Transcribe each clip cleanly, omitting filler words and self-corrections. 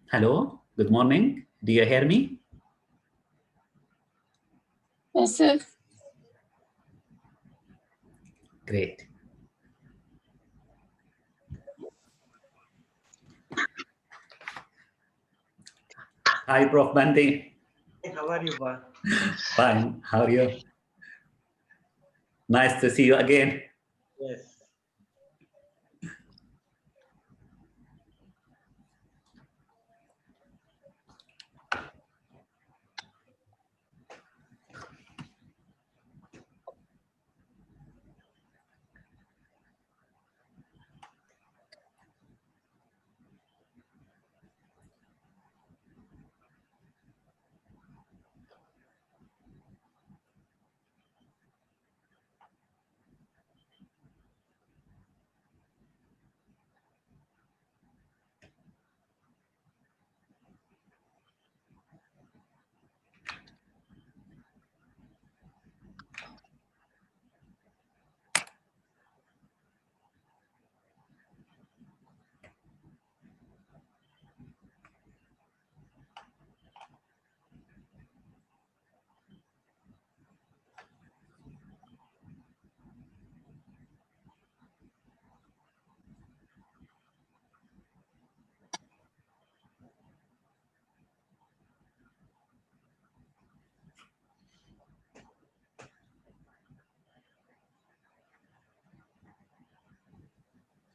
Hello, good morning. Do you hear me? Yes, sir. Great. Hi, Prof. Bandi. How are you, Pa? Fine. How are you? Nice to see you again. Yes.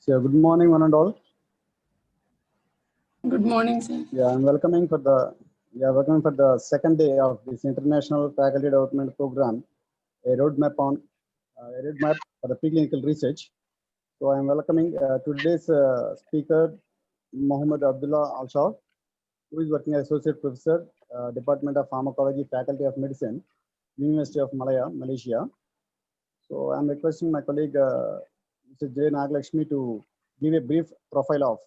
So good morning, one and all. Good morning, sir. I'm welcoming for the second day of this International Faculty Development Program, a roadmap for the preclinical research. So I'm welcoming today's speaker, Mohammed Abdullah Al-Shah, who is working as Associate Professor, Department of Pharmacology, Faculty of Medicine, University of Malaya, Malaysia. So I'm requesting my colleague, Mr. J. Nagalakshmi, to give a brief profile of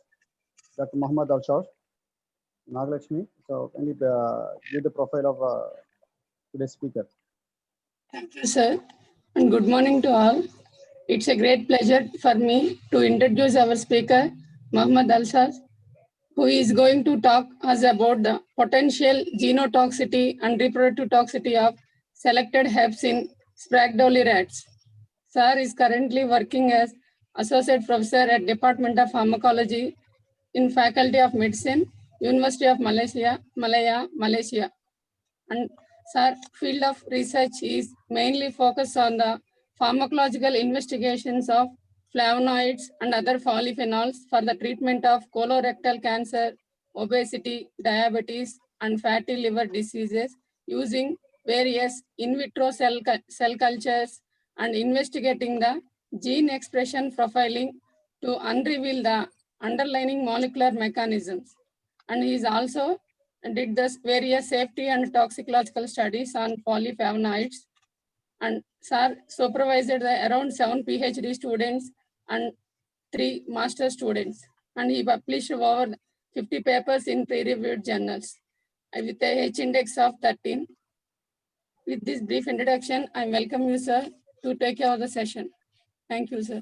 Dr. Mohammed Al-Shah. Nagalakshmi, so can you give the profile of today's speaker? Thank you, sir. And good morning to all. It's a great pleasure for me to introduce our speaker, Mohammed Al-Shah, who is going to talk us about the potential genotoxicity and reproductive toxicity of selected herbs in Sprague-Dawley rats. Sir is currently working as Associate Professor at Department of Pharmacology in Faculty of Medicine, University of Malaysia, Malaya, Malaysia. And sir, field of research is mainly focused on the pharmacological investigations of flavonoids and other polyphenols for the treatment of colorectal cancer, obesity, diabetes, and fatty liver diseases using various in vitro cell cultures and investigating the gene expression profiling to unreveal the underlying molecular mechanisms. And he is also did the various safety and toxicological studies on polyflavonoids, and sir supervised around 7 PhD students and 3 master students, and he published over 50 papers in peer-reviewed journals with a H index of 13. With this brief introduction, I welcome you, sir, to take over the session. Thank you, sir.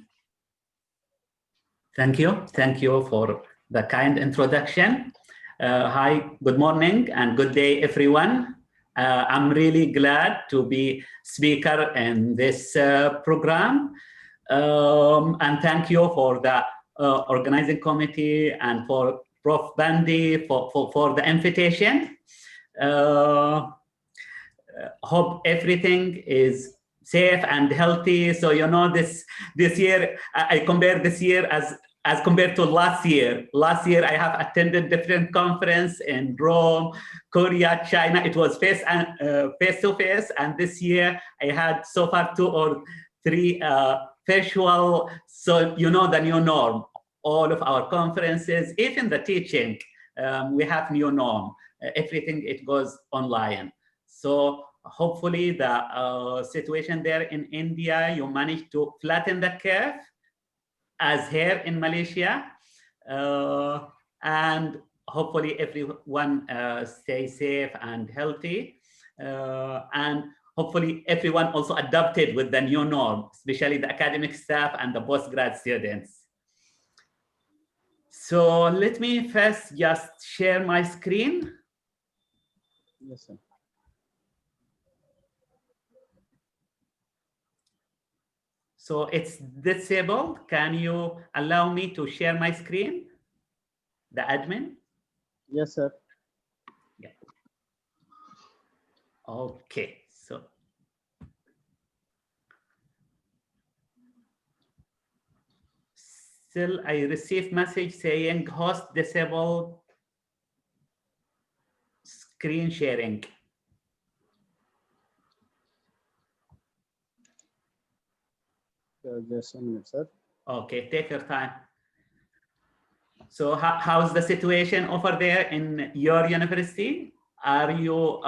Thank you. Thank you for the kind introduction. Hi, good morning and good day, everyone. I'm really glad to be speaker in this program. And thank you for the organizing committee and for Prof. Bandi for the invitation. Hope everything is safe and healthy. So you know, this year I compare this year as compared to last year. Last year I have attended different conference in Rome, Korea, China. It was face to face, and this year I had so far 2 or 3 virtual. So you know the new norm. All of our conferences, even the teaching, we have new norm. Everything it goes online. So hopefully the situation there in India, you managed to flatten the curve as here in Malaysia. And hopefully everyone stay safe and healthy. And hopefully everyone also adapted with the new norm, especially the academic staff and the postgrad students. So let me first just share my screen. Yes, sir. So it's disabled. Can you allow me to share my screen? The admin? Yes, sir. Yeah. Okay, so. Still, I received message saying host disabled screen sharing. Just a minute, sir. Okay, take your time. So how's the situation over there in your university? Are you,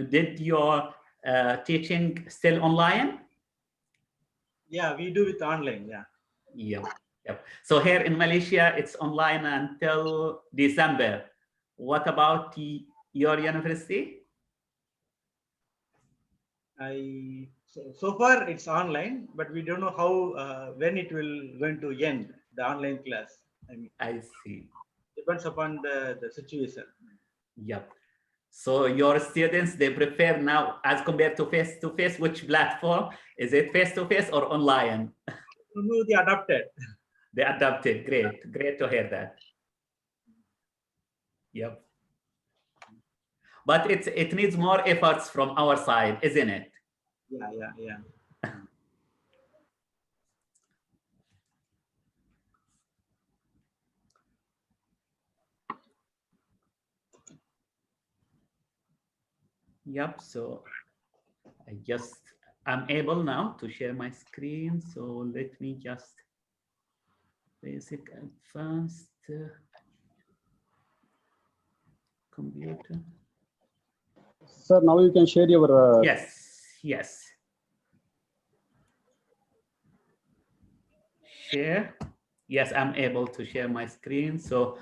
did your teaching still online? Yeah, we do it online. Yeah. Yep, yep. So here in Malaysia, it's online until December. What about your university? So far it's online, but we don't know how when it will going to end the online class. I mean, I see. depends upon the situation. Yep. So your students, they prefer now as compared to face-to-face, which platform? Is it face-to-face or online? No, they adapted. They adapted. Great. Great to hear that. Yep. But it needs more efforts from our side, isn't it? Yeah. Yep. So I'm able now to share my screen. So let me just basic advanced computer. Sir, now you can share your. Yes. Share. Yes, I'm able to share my screen. So,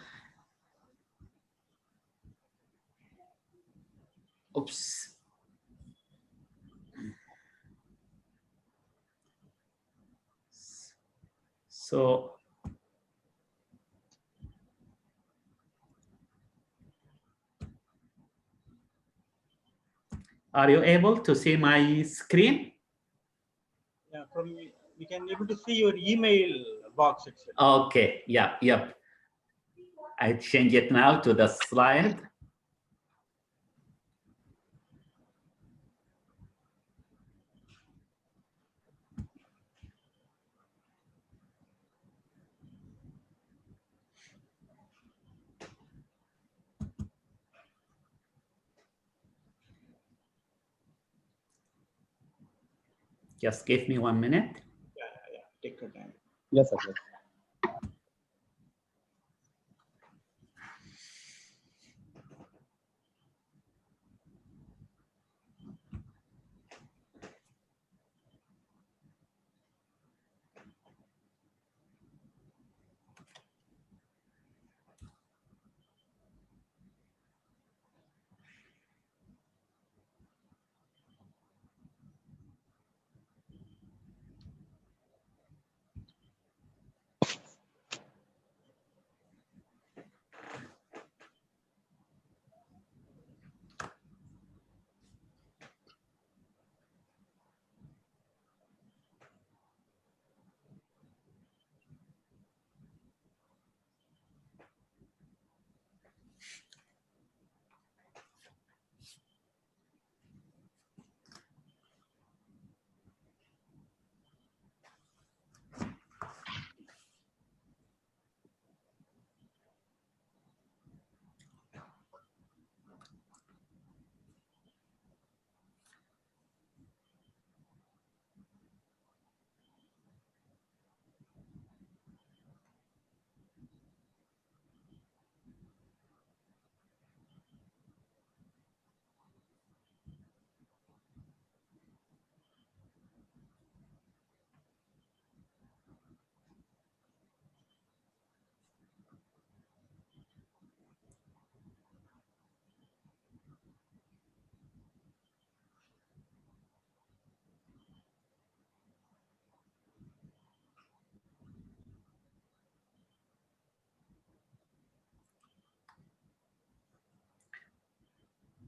oops. So, are you able to see my screen? Yeah, we can able to see your email box actually. Okay, yep. I change it now to the slide. Just give me 1 minute. Yeah. Take your time. Yes, sir. Yes.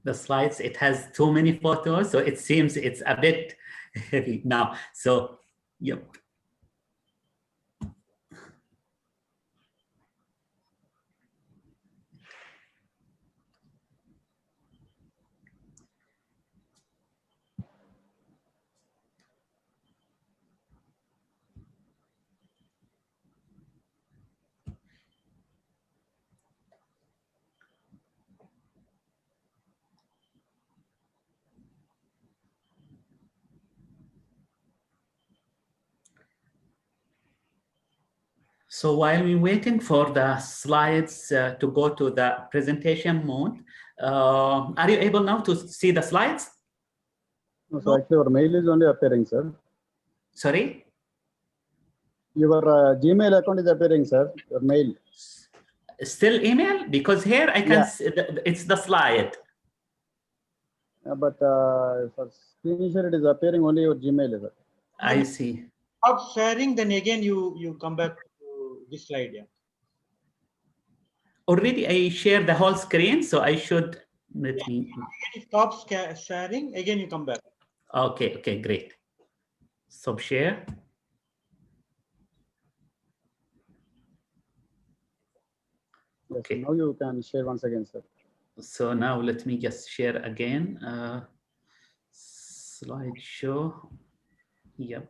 the slides, it has too many photos, so it seems it's a bit heavy now. So, yep. So while we're waiting for the slides to go to the presentation mode, are you able now to see the slides? No, so actually, our mail is only appearing, sir. Sorry? Your Gmail account is appearing, sir. Your mail. Still email? Because here I can see it's the slide. But for screen share, it is appearing only your Gmail, sir. I see. Stop sharing, then again you come back to this slide. Yeah. Already I shared the whole screen, so I should let me. Stop sharing, again you come back. Okay, okay, great. Stop share. Yes, Okay. now you can share once again, sir. So now let me just share again. Slideshow. Yep.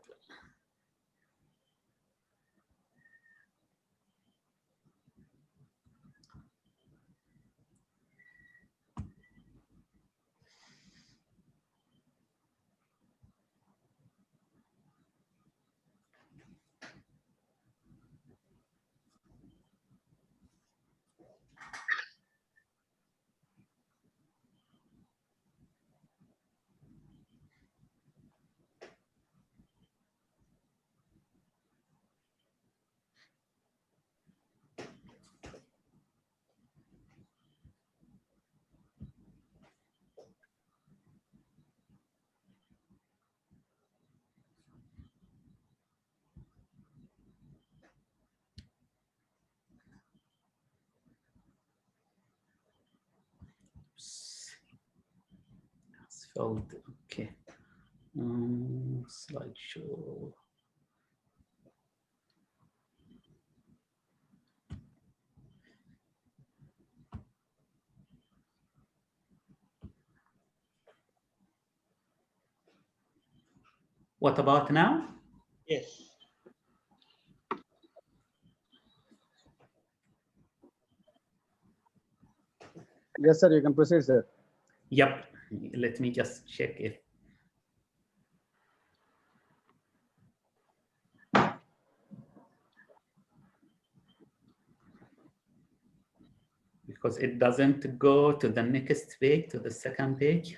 Filled. Okay. Slideshow. What about now? Yes. Yes, sir. You can proceed, sir. Yep. Let me just check if. Because it doesn't go to the next page, to the second page.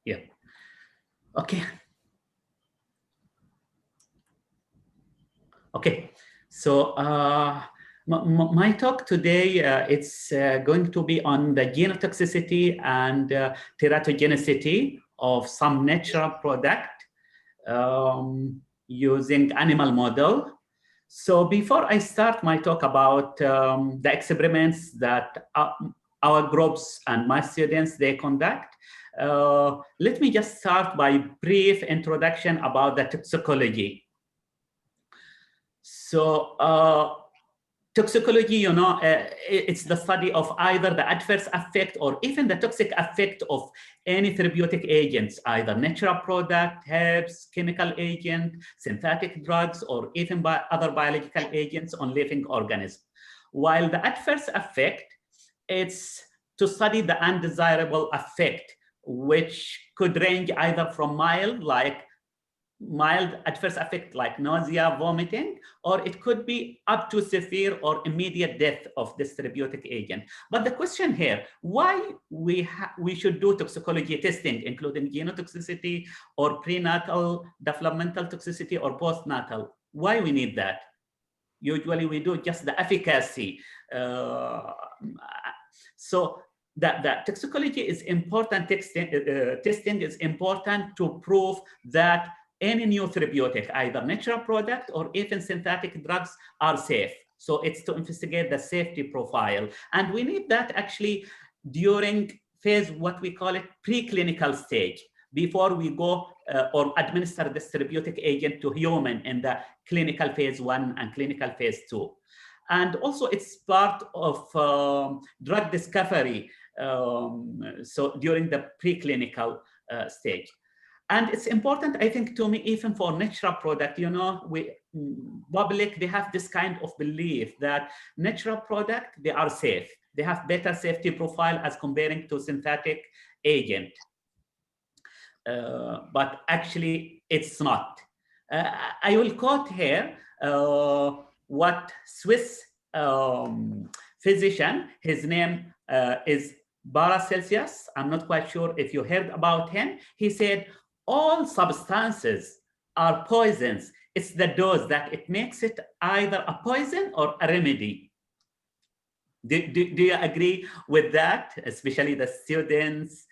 Yeah. Okay. Okay. So my talk today, it's going to be on the genotoxicity and teratogenicity of some natural product using animal model. So before I start my talk about the experiments that our groups and my students, they conduct, let me just start by brief introduction about the toxicology. So toxicology, you know, it's the study of either the adverse effect or even the toxic effect of any therapeutic agents, either natural product, herbs, chemical agent, synthetic drugs, or even by other biological agents on living organisms. While the adverse effect, it's to study the undesirable effect, which could range either from mild adverse effect like nausea, vomiting, or it could be up to severe or immediate death of this therapeutic agent. But the question here, why we should do toxicology testing, including genotoxicity or prenatal developmental toxicity or postnatal? Why we need that? Usually we do just the efficacy. So that toxicology is important, testing is important to prove that any new therapeutic, either natural product or even synthetic drugs, are safe. So it's to investigate the safety profile. And we need that actually during phase, what we call it, preclinical stage, before we go or administer this therapeutic agent to human in the clinical phase 1 and clinical phase 2. And also it's part of drug discovery, so during the preclinical stage. And it's important, I think, to me, even for natural product, you know, public, they have this kind of belief that natural product, they are safe. They have better safety profile as comparing to synthetic agent. But actually, it's not. I will quote here what Swiss physician, his name is Paracelsus. I'm not quite sure if you heard about him. He said, all substances are poisons. It's the dose that it makes it either a poison or a remedy. Do you agree with that, especially the students?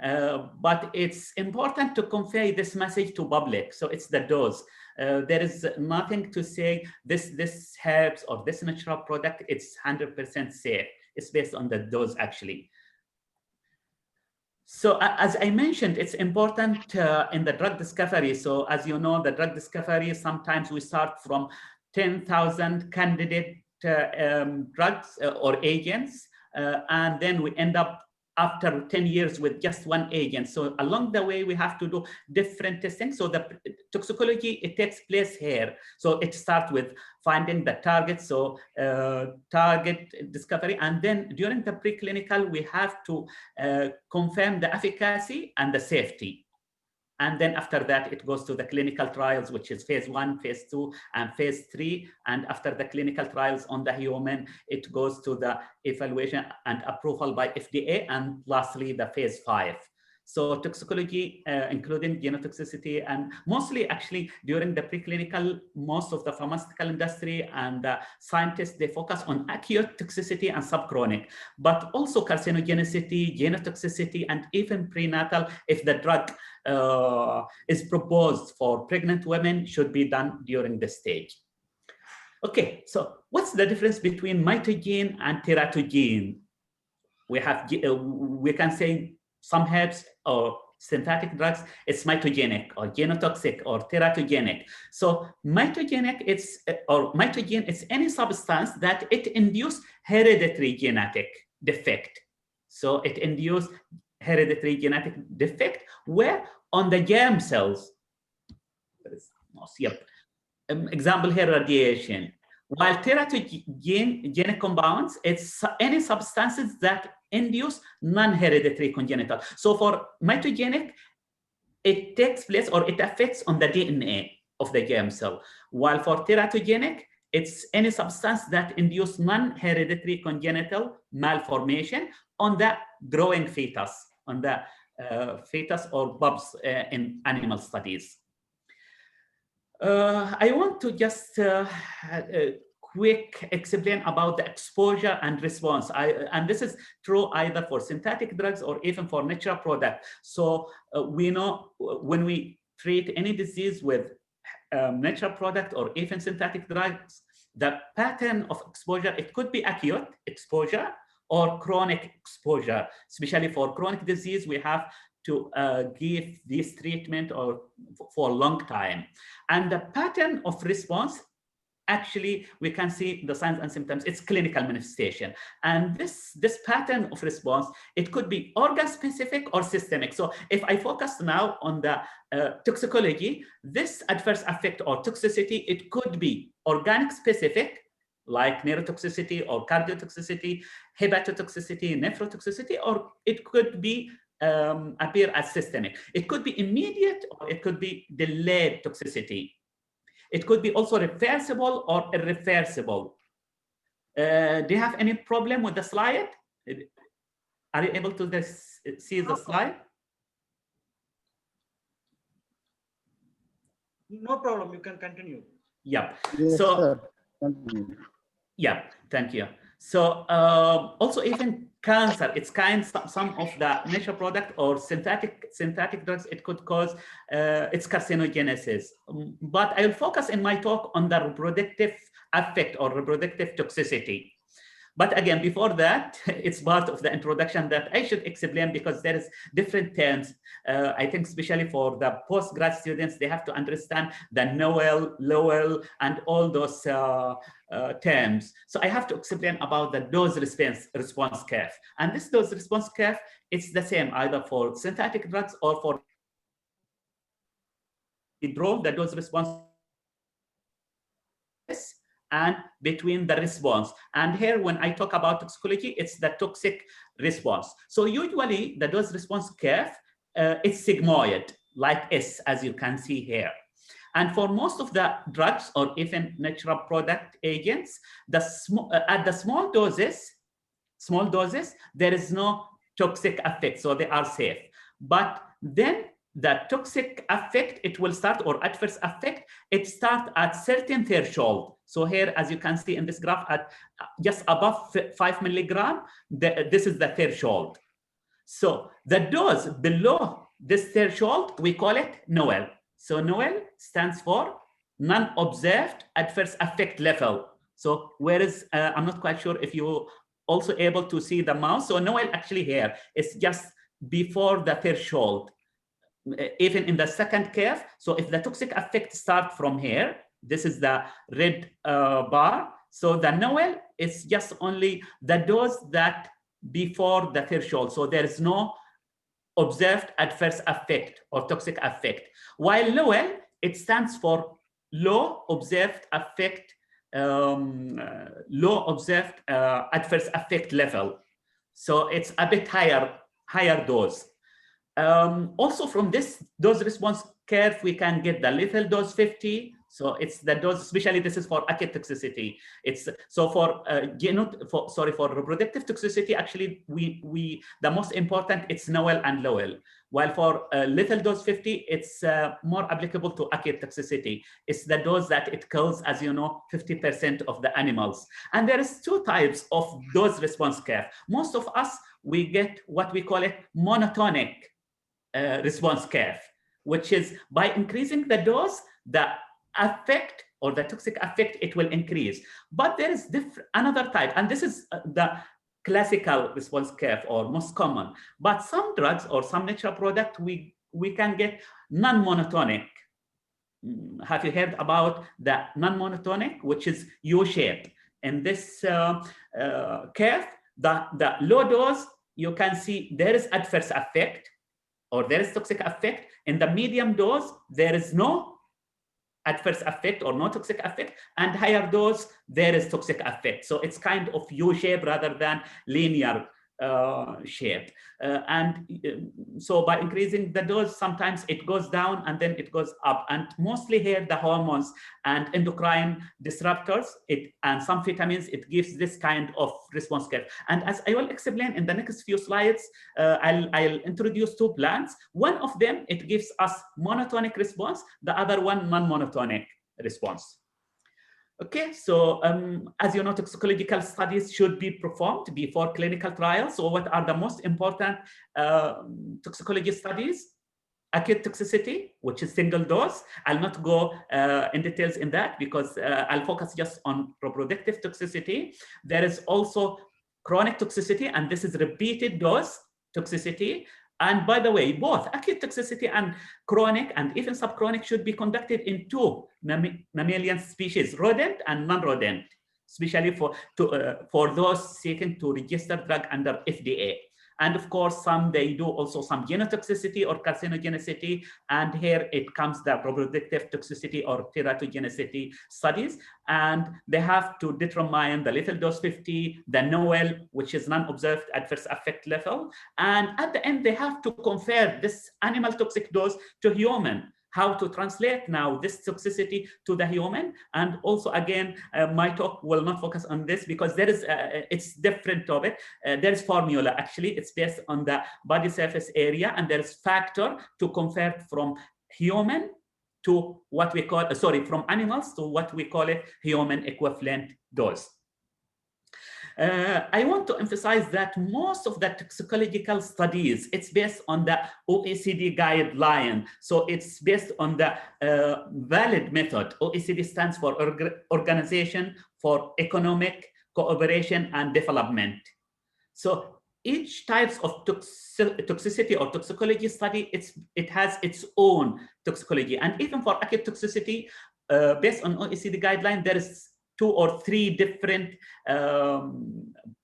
But it's important to convey this message to public. So it's the dose. There is nothing to say this herbs or this natural product, it's 100% safe. It's based on the dose actually. So as I mentioned, it's important in the drug discovery. So as you know, the drug discovery, sometimes we start from 10,000 candidate drugs or agents, and then we end up after 10 years with just one agent. So along the way, we have to do different testing. So the toxicology, it takes place here. So it starts with finding the target, so target discovery. And then during the preclinical, we have to confirm the efficacy and the safety. And then after that, it goes to the clinical trials, which is phase 1, phase 2, and phase 3. And after the clinical trials on the human, it goes to the evaluation and approval by FDA. And lastly, the phase 5. So toxicology, including genotoxicity, and mostly actually during the preclinical, most of the pharmaceutical industry and the scientists, they focus on acute toxicity and subchronic, but also carcinogenicity, genotoxicity, and even prenatal, if the drug is proposed for pregnant women, should be done during this stage. Okay, so what's the difference between mitogene and teratogene? We have, we can say some herbs or synthetic drugs, it's mitogenic or genotoxic or teratogenic. So mitogenic, mitogene is any substance that it induces hereditary genetic defect. So it induces hereditary genetic defect where on the germ cells, example here, radiation. While teratogenic compounds, it's any substances that induce non-hereditary congenital. So for mitogenic, it takes place or it affects on the DNA of the germ cell. While for teratogenic, it's any substance that induce non-hereditary congenital malformation on the growing fetus, on the fetus or bubs in animal studies. I want to just quick explain about the exposure and response. And this is true either for synthetic drugs or even for natural product. So we know when we treat any disease with natural product or even synthetic drugs, the pattern of exposure, it could be acute exposure or chronic exposure. Especially for chronic disease, we have to give this treatment or for a long time. And the pattern of response, actually, we can see the signs and symptoms, it's clinical manifestation. And this pattern of response, it could be organ-specific or systemic. So if I focus now on the toxicology, this adverse effect or toxicity, it could be organic-specific, like neurotoxicity or cardiotoxicity, hepatotoxicity, nephrotoxicity, or it could be appear as systemic. It could be immediate or it could be delayed toxicity. It could be also reversible or irreversible. Do you have any problem with the slide? Are you able to see the slide? No problem, you can continue. Yeah. Yes, so, sir. Continue. yeah, thank you. So also even cancer, it's some of the natural product or synthetic drugs, it could cause its carcinogenesis. But I'll focus in my talk on the reproductive effect or reproductive toxicity. But again, before that, it's part of the introduction that I should explain because there is different terms. I think especially for the postgrad students, they have to understand the Noel, Lowell, and all those terms. So I have to explain about the dose response curve. And this dose response curve, it's the same either for synthetic drugs or for the dose response and between the response. And here, when I talk about toxicology, it's the toxic response. So usually the dose response curve, it's sigmoid, like S, as you can see here. And for most of the drugs or even natural product agents, at the small doses, there is no toxic effect, so they are safe. But then the toxic effect, it will start, or adverse effect, it starts at certain threshold. So here, as you can see in this graph, at just above 5 milligram, this is the threshold. So the dose below this threshold, we call it Noel. So Noel stands for non-observed adverse effect level. So whereas I'm not quite sure if you're also able to see the mouse. So Noel actually here is just before the threshold. Even in the second curve, so if the toxic effect starts from here, this is the red bar. So the Noel is just only the dose that before the threshold. So there is no observed adverse effect or toxic effect. While Lowell, it stands for low observed effect, low observed adverse effect level. So it's a bit higher dose. Also from this dose response curve, we can get the lethal dose 50. So it's the dose, especially this is for acute toxicity. It's so for for reproductive toxicity, actually the most important it's Noel and Lowell. While for lethal dose 50, it's more applicable to acute toxicity. It's the dose that it kills, as you know, 50% of the animals. And there is two types of dose response curve. Most of us, we get what we call it monotonic response curve, which is by increasing the dose, the effect or the toxic effect, it will increase. But there is another type, and this is the classical response curve or most common. But some drugs or some natural product, we can get non-monotonic. Have you heard about the non-monotonic, which is U-shape? In this curve, the low dose, you can see there is adverse effect or there is toxic effect. In the medium dose, there is no adverse effect or no toxic effect, and higher dose, there is toxic effect. So it's kind of U-shape rather than linear shape. So by increasing the dose, sometimes it goes down and then it goes up. And mostly here, the hormones and endocrine disruptors and some vitamins, it gives this kind of response curve. And as I will explain in the next few slides, I'll introduce two plants. One of them, it gives us monotonic response, the other one non-monotonic response. Okay, so as you know, toxicological studies should be performed before clinical trials. So what are the most important toxicology studies? Acute toxicity, which is single dose. I'll not go in details in that because I'll focus just on reproductive toxicity. There is also chronic toxicity, and this is repeated dose toxicity. And by the way, both acute toxicity and chronic and even subchronic should be conducted in two mammalian species, rodent and non-rodent, especially for those seeking to register drug under FDA. And of course, they do also some genotoxicity or carcinogenicity. And here it comes the reproductive toxicity or teratogenicity studies. And they have to determine the lethal dose 50, the Noel, which is non-observed adverse effect level. And at the end, they have to compare this animal toxic dose to human. How to translate now this toxicity to the human. And also, again, my talk will not focus on this because there is it's different topic. There is formula, actually, it's based on the body surface area, and there is factor to convert from human to what we call, from animals to what we call it human equivalent dose. I want to emphasize that most of the toxicological studies, it's based on the OECD guideline. So it's based on the valid method. OECD stands for Organization for Economic Cooperation and Development. So each types of toxicity or toxicology study, it has its own toxicology. And even for acute toxicity, based on OECD guideline, there is 2 or 3 different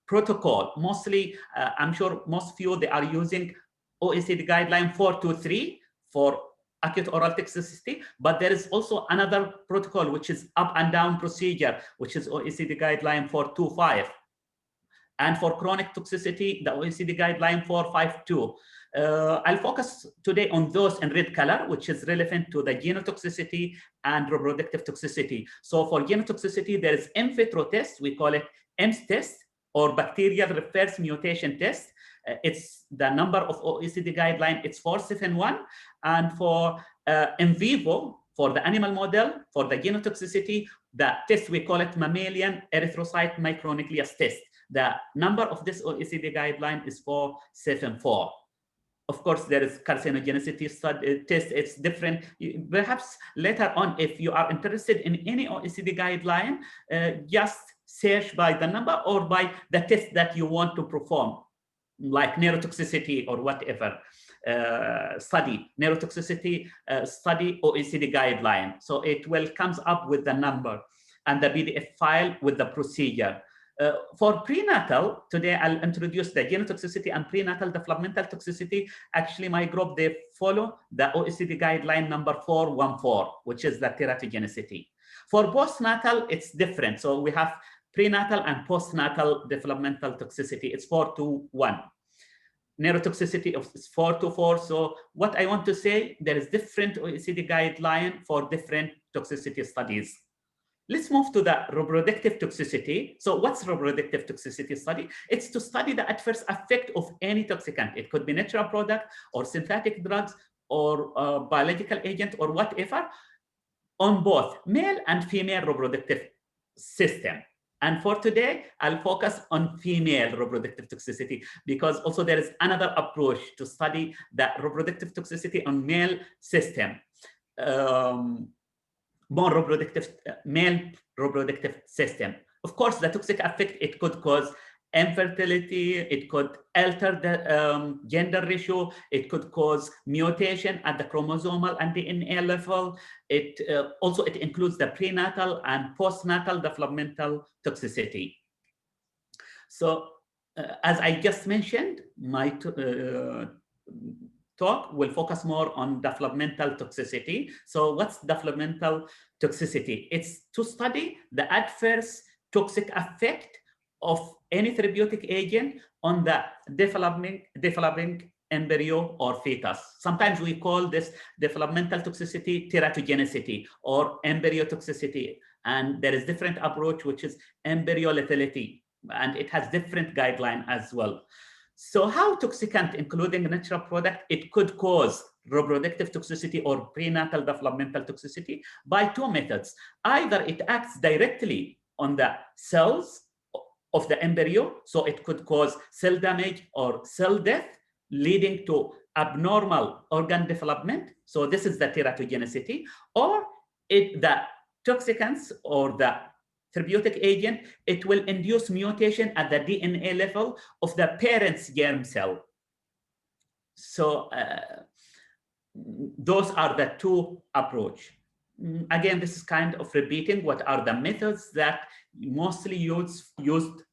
protocol. Mostly, I'm sure most of you, they are using OECD guideline 423 for acute oral toxicity, but there is also another protocol, which is up and down procedure, which is OECD guideline 425. And for chronic toxicity, the OECD guideline 452. I'll focus today on those in red color, which is relevant to the genotoxicity and reproductive toxicity. So for genotoxicity, there is in vitro test, we call it EMS test, or bacterial reverse mutation test. It's the number of OECD guideline, it's 471. And for in vivo, for the animal model, for the genotoxicity, the test, we call it mammalian erythrocyte micronucleus test. The number of this OECD guideline is 474. Of course, there is carcinogenicity study test. It's different. Perhaps later on, if you are interested in any OECD guideline, just search by the number or by the test that you want to perform, like neurotoxicity or whatever study, neurotoxicity study OECD guideline. So it will comes up with the number and the PDF file with the procedure. For prenatal, today I'll introduce the genotoxicity and prenatal developmental toxicity. Actually, my group, they follow the OECD guideline number 414, which is the teratogenicity. For postnatal, it's different. So we have prenatal and postnatal developmental toxicity. It's 421. Neurotoxicity is 424. So what I want to say, there is different OECD guideline for different toxicity studies. Let's move to the reproductive toxicity. So what's reproductive toxicity study? It's to study the adverse effect of any toxicant. It could be natural product or synthetic drugs or biological agent or whatever on both male and female reproductive system. And for today, I'll focus on female reproductive toxicity because also there is another approach to study the reproductive toxicity on male system. More reproductive, male reproductive system. Of course, the toxic effect, it could cause infertility, it could alter the gender ratio, it could cause mutation at the chromosomal and DNA level. It also, it includes the prenatal and postnatal developmental toxicity. So as I just mentioned, my talk will focus more on developmental toxicity. So what's developmental toxicity? It's to study the adverse toxic effect of any therapeutic agent on the developing embryo or fetus. Sometimes we call this developmental toxicity teratogenicity or embryo toxicity. And there is different approach, which is embryo lethality, and it has different guideline as well. So how toxicant, including natural product, it could cause reproductive toxicity or prenatal developmental toxicity by 2 methods. Either it acts directly on the cells of the embryo, so it could cause cell damage or cell death, leading to abnormal organ development. So this is the teratogenicity. Or the toxicants or the therapeutic agent, it will induce mutation at the DNA level of the parent's germ cell. So those are the 2 approach. Again, this is kind of repeating what are the methods that mostly used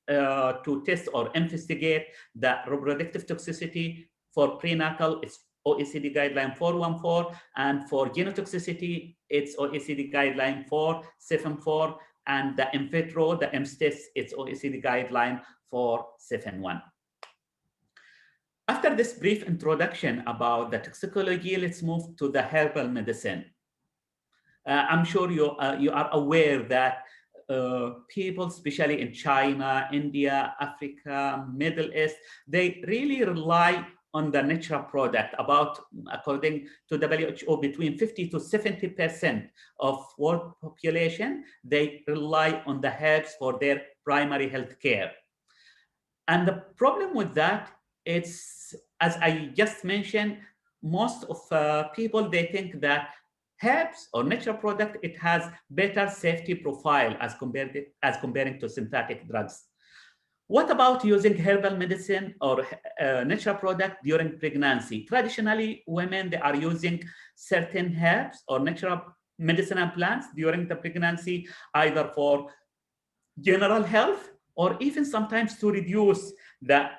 to test or investigate the reproductive toxicity. For prenatal, it's OECD guideline 414, and for genotoxicity, it's OECD guideline 474. And the in vitro, the EMS test, it's OECD guideline 471. After this brief introduction about the toxicology, let's move to the herbal medicine. I'm sure you are aware that people, especially in China, India, Africa, Middle East, they really rely on the natural product. About, according to WHO, between 50 to 70% of world population, they rely on the herbs for their primary health care. And the problem with that, it's, as I just mentioned, most of people, they think that herbs or natural product, it has better safety profile as comparing to synthetic drugs. What about using herbal medicine or natural product during pregnancy? Traditionally, women, they are using certain herbs or natural medicinal plants during the pregnancy, either for general health or even sometimes to reduce the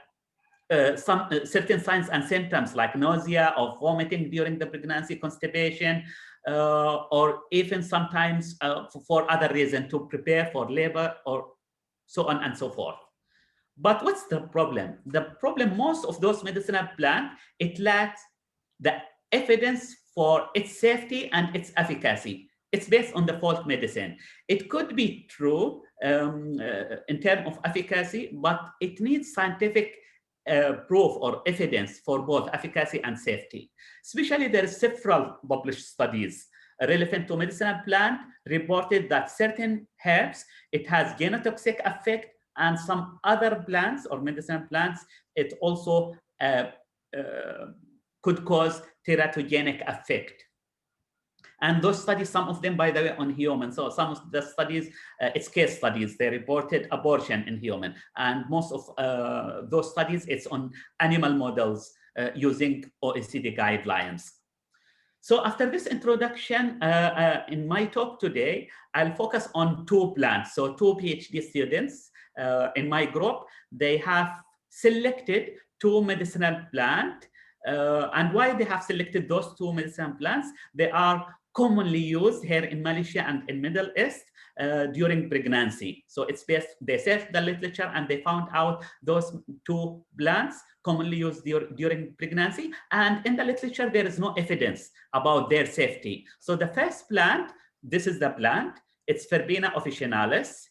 some certain signs and symptoms like nausea or vomiting during the pregnancy, constipation, or even sometimes for other reasons, to prepare for labor or so on and so forth. But what's the problem? The problem, most of those medicinal plants, it lacks the evidence for its safety and its efficacy. It's based on the folk medicine. It could be true in terms of efficacy, but it needs scientific proof or evidence for both efficacy and safety. Especially, there are several published studies relevant to medicinal plant reported that certain herbs, it has genotoxic effect, and some other plants or medicinal plants, it also could cause teratogenic effect. And those studies, some of them, by the way, on humans. So some of the studies, it's case studies, they reported abortion in human. And most of those studies, it's on animal models using OECD guidelines. So after this introduction, in my talk today, I'll focus on two plants. So two PhD students in my group, they have selected two medicinal plants. And why they have selected those two medicinal plants? They are commonly used here in Malaysia and in Middle East during pregnancy. So it's based, they searched the literature and they found out those two plants commonly used during pregnancy. And in the literature, there is no evidence about their safety. So the first plant, this is the plant, it's Verbena officinalis.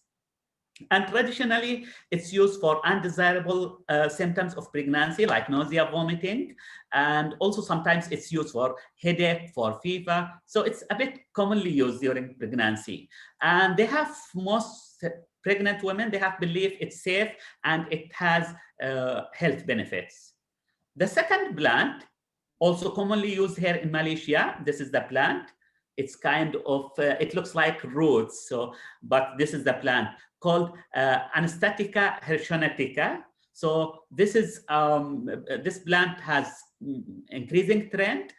And traditionally, it's used for undesirable symptoms of pregnancy, like nausea, vomiting, and also sometimes it's used for headache, for fever. So it's a bit commonly used during pregnancy. And they have, most pregnant women, they have believed it's safe and it has health benefits. The second plant, also commonly used here in Malaysia, this is the plant. It's kind of, it looks like roots, so, but this is the plant called Anastatica hierochuntica. So this is, this plant has increasing trend,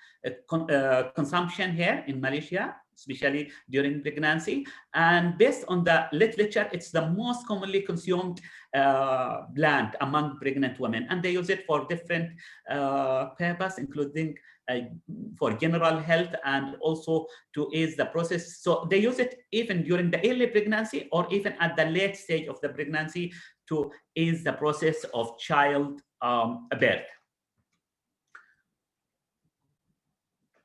consumption here in Malaysia, especially during pregnancy. And based on the literature, it's the most commonly consumed plant among pregnant women. And they use it for different purposes, including for general health and also to ease the process. So they use it even during the early pregnancy or even at the late stage of the pregnancy to ease the process of child birth.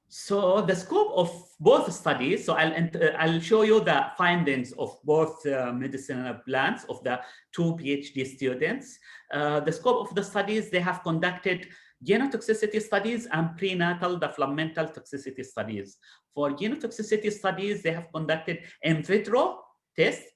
So the scope of both studies, so I'll show you the findings of both medicinal plants of the two PhD students. The scope of the studies, they have conducted genotoxicity studies and prenatal developmental toxicity studies. For genotoxicity studies, they have conducted in vitro tests,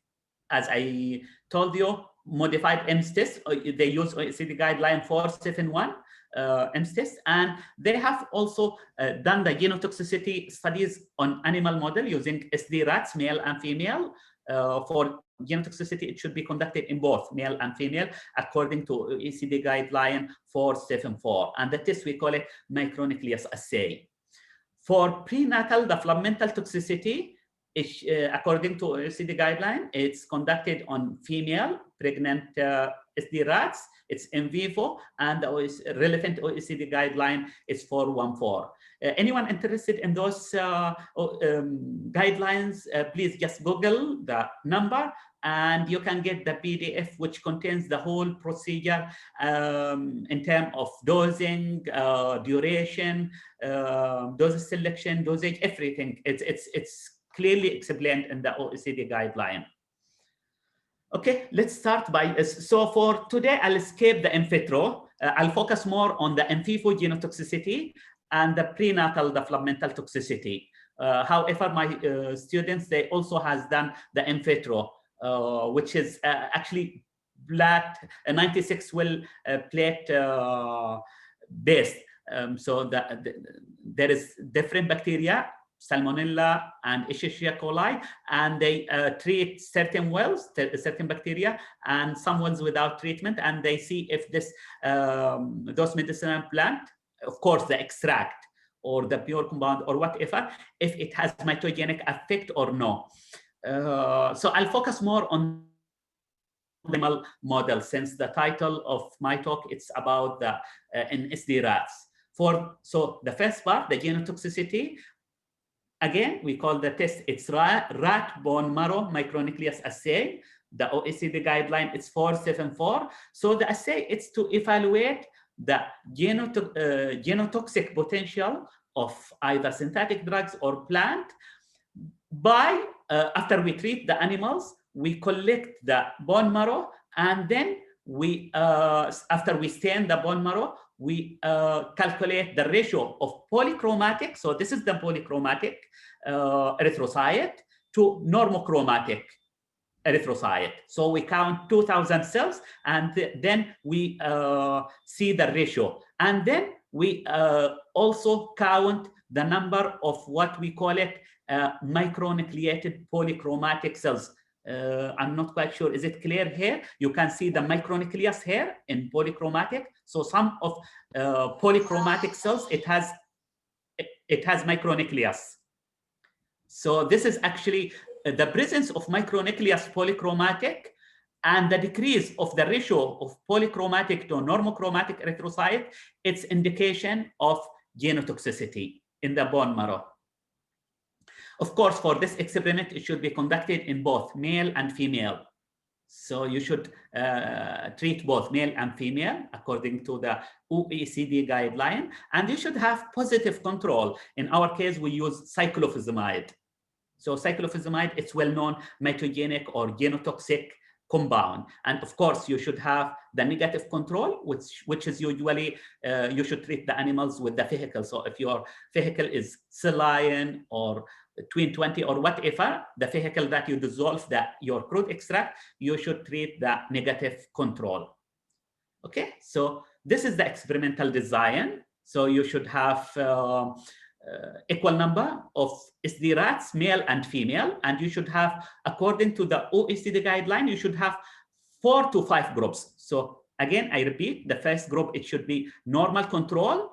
as I told you, modified EMS tests. They use OECD guideline 471 EMS tests, and they have also done the genotoxicity studies on animal model using SD rats, male and female. For genotoxicity, it should be conducted in both male and female according to OECD guideline 474. And the test, we call it micronucleus assay. For prenatal developmental toxicity, according to OECD guideline, it's conducted on female pregnant SD rats. It's in vivo, and the relevant OECD guideline is 414. Anyone interested in those guidelines, please just Google the number and you can get the PDF, which contains the whole procedure in terms of dosing, duration, dose selection, dosage, everything. It's clearly explained in the OECD guideline. Okay, let's start by, so for today, I'll skip the in vitro. I'll focus more on the in vivo genotoxicity and the prenatal developmental toxicity. However, my students, they also has done the in vitro, which is actually 96 well plate based. So there is different bacteria, Salmonella and Escherichia coli, and they treat certain wells, certain bacteria, and some wells without treatment, and they see if this those medicinal plant, of course, the extract or the pure compound or whatever, if it has mitogenic effect or no. So I'll focus more on animal model, since the title of my talk it's about the in SD rats. So the first part, the genotoxicity. Again, we call the test, it's rat bone marrow micronucleus assay. The OECD guideline is 474. So the assay is to evaluate the genotoxic potential of either synthetic drugs or plant by, after we treat the animals, we collect the bone marrow, and then we, after we stain the bone marrow, we calculate the ratio of polychromatic. So this is the polychromatic erythrocyte to normochromatic erythrocyte. So we count 2,000 cells, and then we see the ratio. And then we also count the number of what we call it micronucleated polychromatic cells. I'm not quite sure. Is it clear here? You can see the micronucleus here in polychromatic. So some of polychromatic cells, it has micronucleus. So this is actually the presence of micronucleus polychromatic and the decrease of the ratio of polychromatic to normochromatic erythrocyte. It's indication of genotoxicity in the bone marrow. Of course, for this experiment, it should be conducted in both male and female. So you should treat both male and female according to the OECD guideline, and you should have positive control. In our case, we use cyclophosphamide. So cyclophosphamide, it's well-known mitogenic or genotoxic compound. And of course, you should have the negative control, which is usually, you should treat the animals with the vehicle. So if your vehicle is saline or between 20 or whatever, the vehicle that you dissolve your crude extract, you should treat the negative control. Okay, so this is the experimental design. So you should have equal number of SD rats, male and female, and you should have, according to the OECD guideline, you should have 4 to 5 groups. So again, I repeat, the first group, it should be normal control.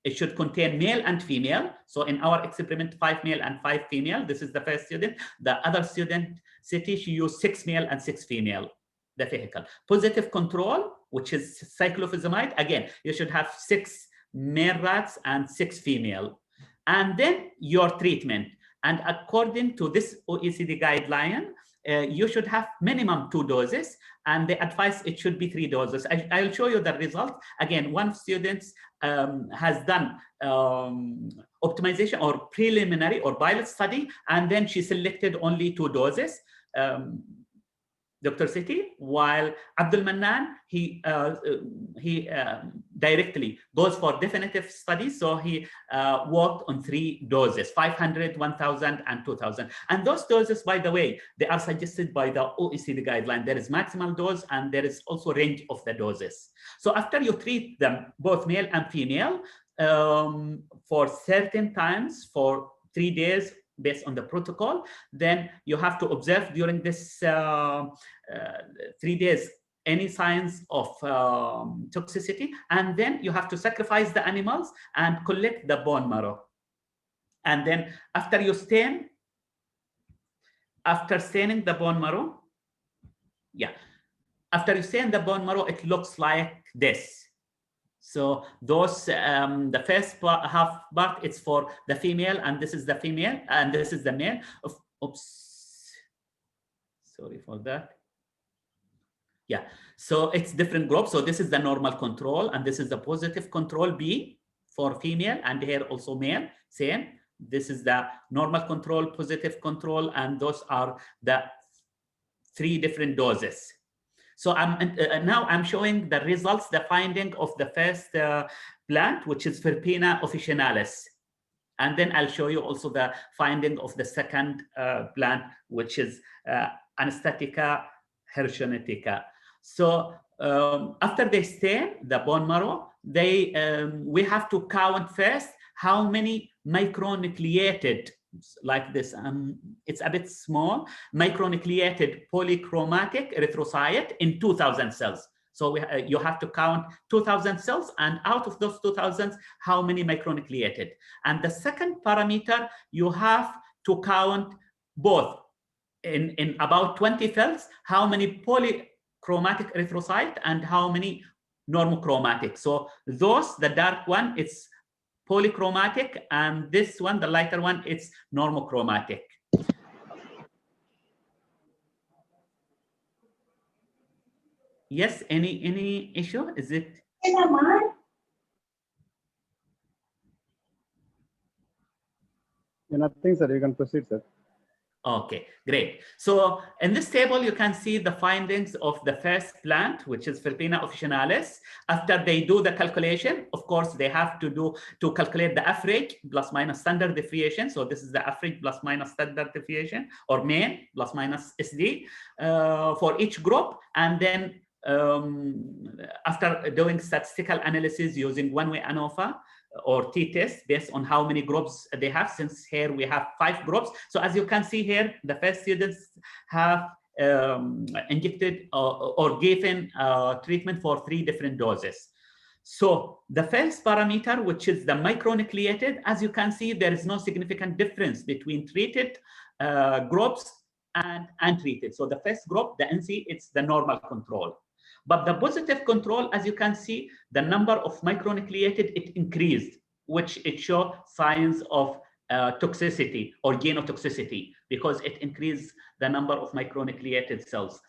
It should contain male and female. So in our experiment, 5 male and 5 female. This is the first student. The other student, City, she used 6 male and 6 female, the vehicle. Positive control, which is cyclophosphamide. Again, you should have 6 male rats and 6 female. And then your treatment. And according to this OECD guideline, you should have minimum 2 doses, and the advice, it should be 3 doses. I'll show you the results. Again, one of students has done optimization or preliminary or pilot study, and then she selected only 2 doses. Dr. Siti, while Abdul Mannan, he directly goes for definitive studies. So he worked on 3 doses, 500, 1,000, and 2,000. And those doses, by the way, they are suggested by the OECD guideline. There is maximal dose, and there is also range of the doses. So after you treat them, both male and female, for certain times, for 3 days, based on the protocol, then you have to observe during this 3 days any signs of toxicity, and then you have to sacrifice the animals and collect the bone marrow. And then after you stain, after staining the bone marrow, after you stain the bone marrow, it looks like this. So those, the first half part, it's for the female, and this is the female, and this is the male. Oops, sorry for that. Yeah, so it's different groups. So this is the normal control, and this is the positive control B for female, and here also male, same. This is the normal control, positive control, and those are the 3 different doses. So now I'm showing the results, the finding of the first plant, which is Verbena officinalis. And then I'll show you also the finding of the second plant, which is Anastatica hierochuntica. So after they stain the bone marrow, we have to count first how many micronucleated, like this, it's a bit small, micronucleated polychromatic erythrocyte in 2,000 cells. So you have to count 2,000 cells, and out of those 2,000, how many micronucleated. And the second parameter, you have to count both in about 20 cells, how many polychromatic erythrocyte and how many normochromatic. So those, the dark one, it's polychromatic, and this one, the lighter one, it's normochromatic. Yes, any issue? Is it? Nothing, sir. You can proceed, sir. Okay, great. So in this table, you can see the findings of the first plant, which is Verbena officinalis. After they do the calculation, of course, they have to calculate the average plus minus standard deviation. So this is the average plus minus standard deviation, or mean plus minus SD for each group. And then after doing statistical analysis using one-way ANOVA or t-test based on how many groups they have, since here we have 5 groups. So as you can see here, the first students have injected or given treatment for 3 different doses. So the first parameter, which is the micronucleated, as you can see, there is no significant difference between treated groups and untreated. So the first group, the NC, it's the normal control. But the positive control, as you can see, the number of micronucleated, it increased, which it shows signs of toxicity or genotoxicity, because it increased the number of micronucleated cells.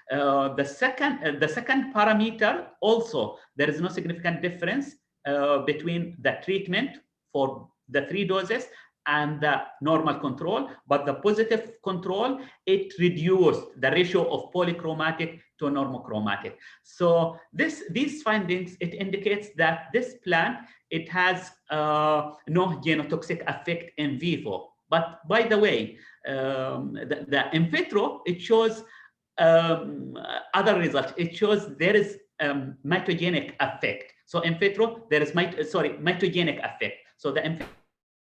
The second parameter, also, there is no significant difference between the treatment for the 3 doses and the normal control, but the positive control, it reduced the ratio of polychromatic to normochromatic. So these findings, it indicates that this plant, it has no genotoxic effect in vivo. But by the way, the in vitro, it shows other results. It shows there is mitogenic effect. So in vitro, there is mitogenic effect. So the in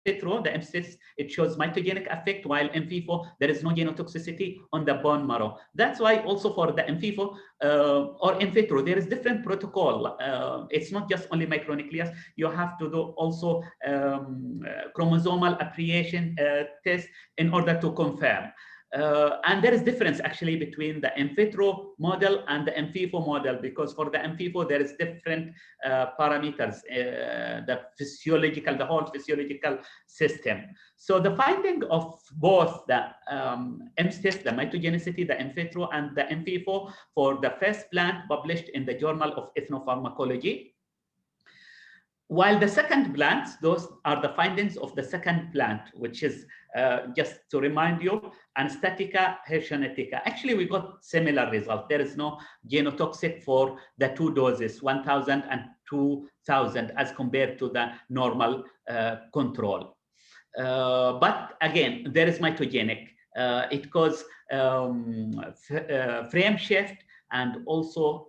vitro, the MCIS, it shows mitogenic effect, while in vivo, there is no genotoxicity on the bone marrow. That's why also for the in vivo or in vitro, there is different protocol. It's not just only micronucleus. You have to do also chromosomal appreciation test in order to confirm. And there is difference actually between the in vitro model and the in vivo model, because for the in vivo, there is different parameters, the whole physiological system. So the finding of both the MSTIS, the mitogenicity, the in vitro and the in vivo for the first plant published in the Journal of Ethnopharmacology. While the second plant, those are the findings of the second plant, which is, just to remind you, Anastatica, hierochuntica. Actually, we got similar results. There is no genotoxic for the 2 doses, 1,000 and 2,000, as compared to the normal control. But again, there is mitogenic. It causes frame shift and also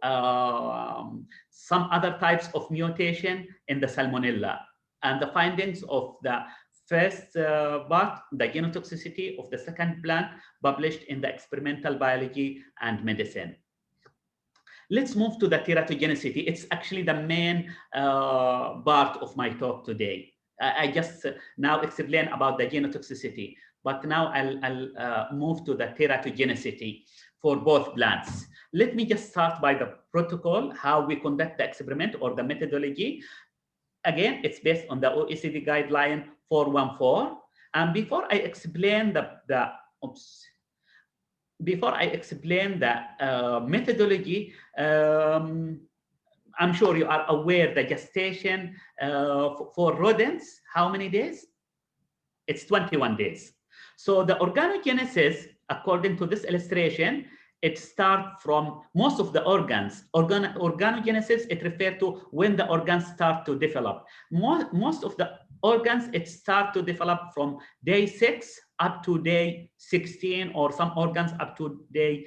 some other types of mutation in the salmonella. And the findings of the first part, the genotoxicity of the second plant, published in the Experimental Biology and Medicine. Let's move to the teratogenicity. It's actually the main part of my talk today. I just now explain about the genotoxicity, but now I'll move to the teratogenicity for both plants. Let me just start by the protocol, how we conduct the experiment or the methodology. Again, it's based on the OECD guideline 414. And before I explain methodology, I'm sure you are aware the gestation for rodents, how many days? It's 21 days. So the organogenesis, according to this illustration, it starts from most of the organs. Organogenesis, it refers to when the organs start to develop. Most of the organs, it starts to develop from day 6 up to day 16, or some organs up to day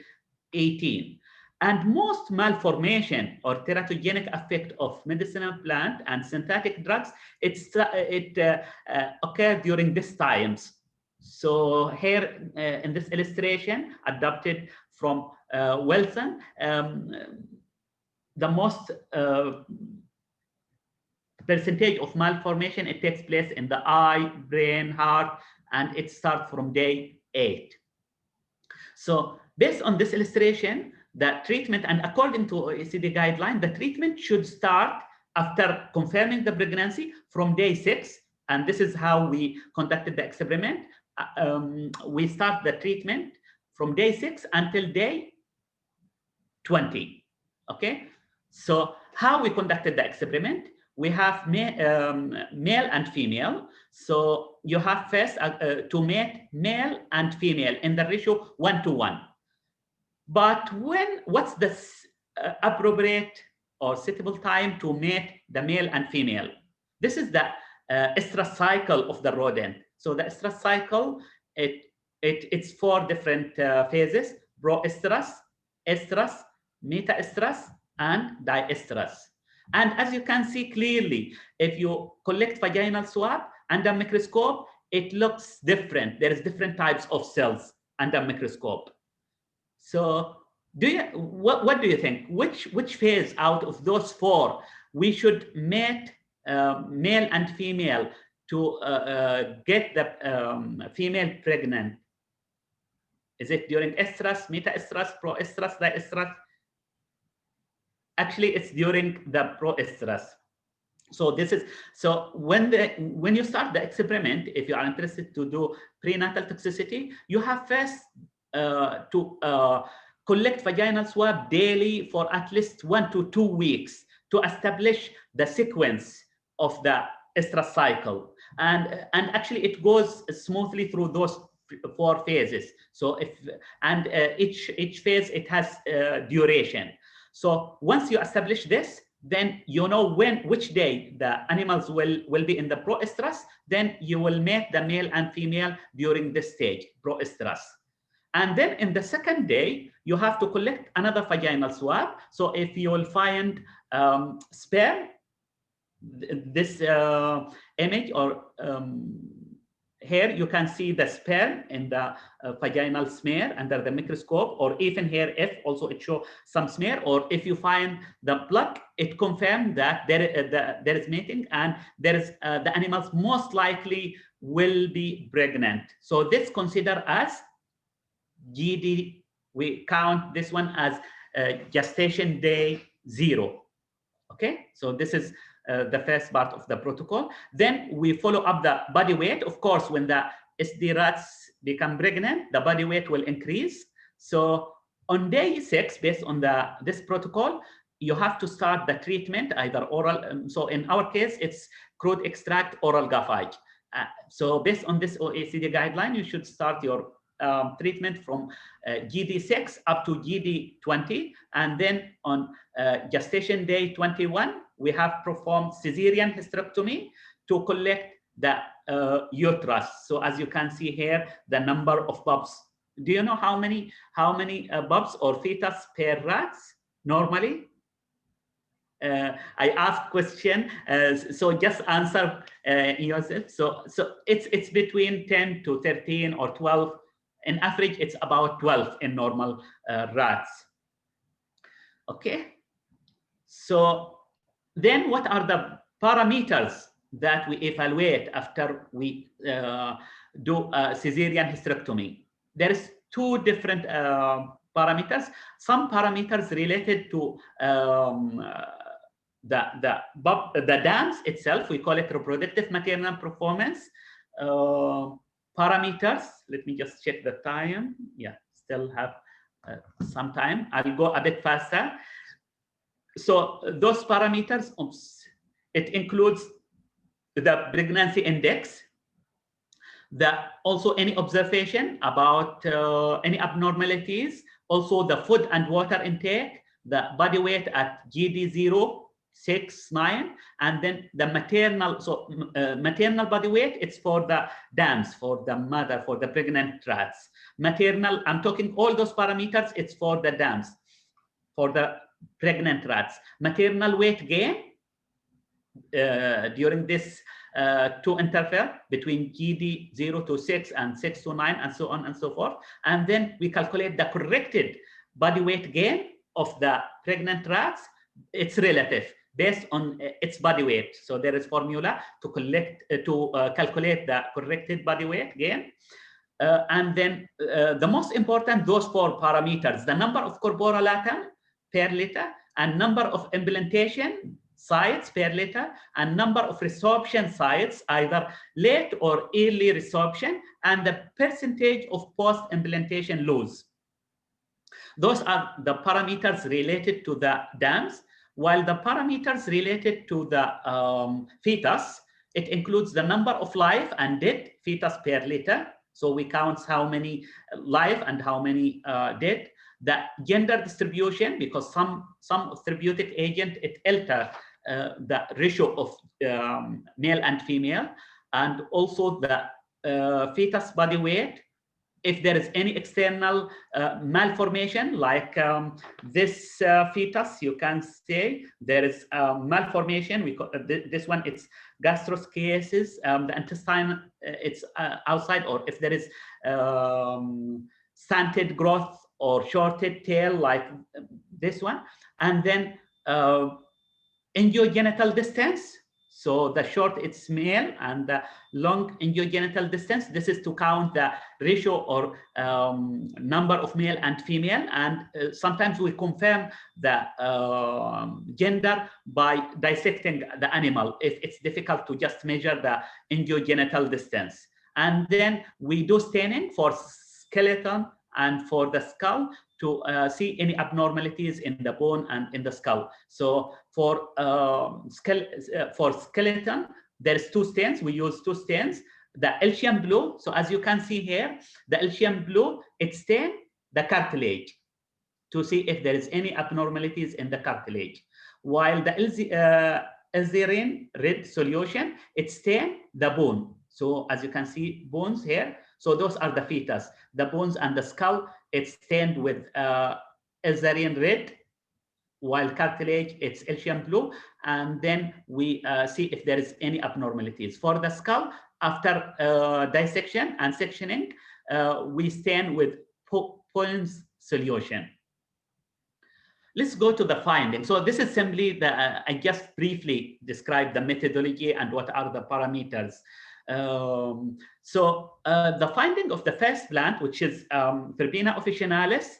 18. And most malformation or teratogenic effect of medicinal plant and synthetic drugs, it occurred during these times. So here in this illustration, adapted from Wilson, the most percentage of malformation, it takes place in the eye, brain, heart, and it starts from day 8. So based on this illustration, the treatment, and according to OECD guideline, the treatment should start after confirming the pregnancy from day 6. And this is how we conducted the experiment. We start the treatment from day 6 until day 20. Okay, so how we conducted the experiment? We have male and female. So you have first to mate male and female in the ratio 1:1. But what's the appropriate or suitable time to mate the male and female? This is the estrus cycle of the rodent. So the estrus cycle, it's 4 different phases: proestrus, estrus, metaestrus, and diestrus. And as you can see clearly, if you collect vaginal swab under microscope, it looks different. There is different types of cells under microscope. So what do you think? Which phase out of those 4 we should mate male and female to get the female pregnant? Is it during estrus, metaestrus, proestrus, diestrus? Actually, it's during the proestrus. So this is, so when you start the experiment, if you are interested to do prenatal toxicity, you have first to collect vaginal swab daily for at least 1 to 2 weeks to establish the sequence of the estrus cycle. And actually it goes smoothly through those 4 phases. So each phase, it has duration. So once you establish this, then you know which day the animals will be in the proestrus, then you will mate the male and female during this stage, proestrus. And then in the second day, you have to collect another vaginal swab. So if you will find sperm, this image or here you can see the sperm in the vaginal smear under the microscope, or even here if also it shows some smear, or if you find the blood, it confirms that there is mating and there is the animals most likely will be pregnant. So this considered as GD, we count this one as gestation day 0. Okay, so this is the first part of the protocol. Then we follow up the body weight. Of course, when the SD rats become pregnant, the body weight will increase. So on day 6, based on this protocol, you have to start the treatment either oral. So in our case, it's crude extract oral gavage. So based on this OECD guideline, you should start your treatment from GD6 up to GD20, and then on gestation day 21, we have performed cesarean hysterectomy to collect the uterus. So as you can see here, the number of pups. Do you know how many pups or fetus per rats normally? I asked question, so just answer yourself. So it's between 10 to 13 or 12. In average, it's about 12 in normal rats. Okay. So then what are the parameters that we evaluate after we do cesarean hysterectomy? There is 2 different parameters. Some parameters related to the dams itself. We call it reproductive maternal performance. Parameters, let me just check the time. Yeah, still have some time. I'll go a bit faster. So those parameters, it includes the pregnancy index, also any observation about any abnormalities, also the food and water intake, the body weight at GD0, 6, 9, and then the maternal. So maternal body weight, it's for the dams, for the mother, for the pregnant rats. Maternal, I'm talking all those parameters, it's for the dams. for the pregnant rats. Maternal weight gain during this 2 interval between GD 0 to 6 and 6 to 9 and so on and so forth. And then we calculate the corrected body weight gain of the pregnant rats. It's relative based on its body weight. So there is formula to calculate the corrected body weight gain. And then the most important, those 4 parameters: the number of corpora latam per liter, and number of implantation sites per liter, and number of resorption sites, either late or early resorption, and the percentage of post-implantation loss. Those are the parameters related to the dams, while the parameters related to the fetus, it includes the number of live and dead fetus per liter. So we count how many live and how many dead. The gender distribution, because some therapeutic agent, it alter the ratio of male and female, and also the fetus body weight. If there is any external malformation, like this fetus, you can say there is malformation. We call this one, it's gastroschiasis. The intestine, it's outside, or if there is stunted growth or shorted tail, like this one. And then inguinal distance. So the short, it's male, and the long inguinal distance, this is to count the ratio or number of male and female. And sometimes we confirm the gender by dissecting the animal, if it's difficult to just measure the inguinal distance. And then we do staining for skeleton and for the skull to see any abnormalities in the bone and in the skull. So for skeleton, there's 2 stains. We use 2 stains. The Elchium blue. So as you can see here, the Elchium blue, it stains the cartilage to see if there is any abnormalities in the cartilage. While the Elzarine red solution, it stains the bone. So as you can see, bones here. So those are the fetus. The bones and the skull, it's stained with Elzarine red, while cartilage, it's Elchium blue. And then we see if there is any abnormalities. For the skull, after dissection and sectioning, we stain with Poems solution. Let's go to the findings. So this is simply I just briefly described the methodology and what are the parameters. The finding of the first plant, which is Verbena officinalis,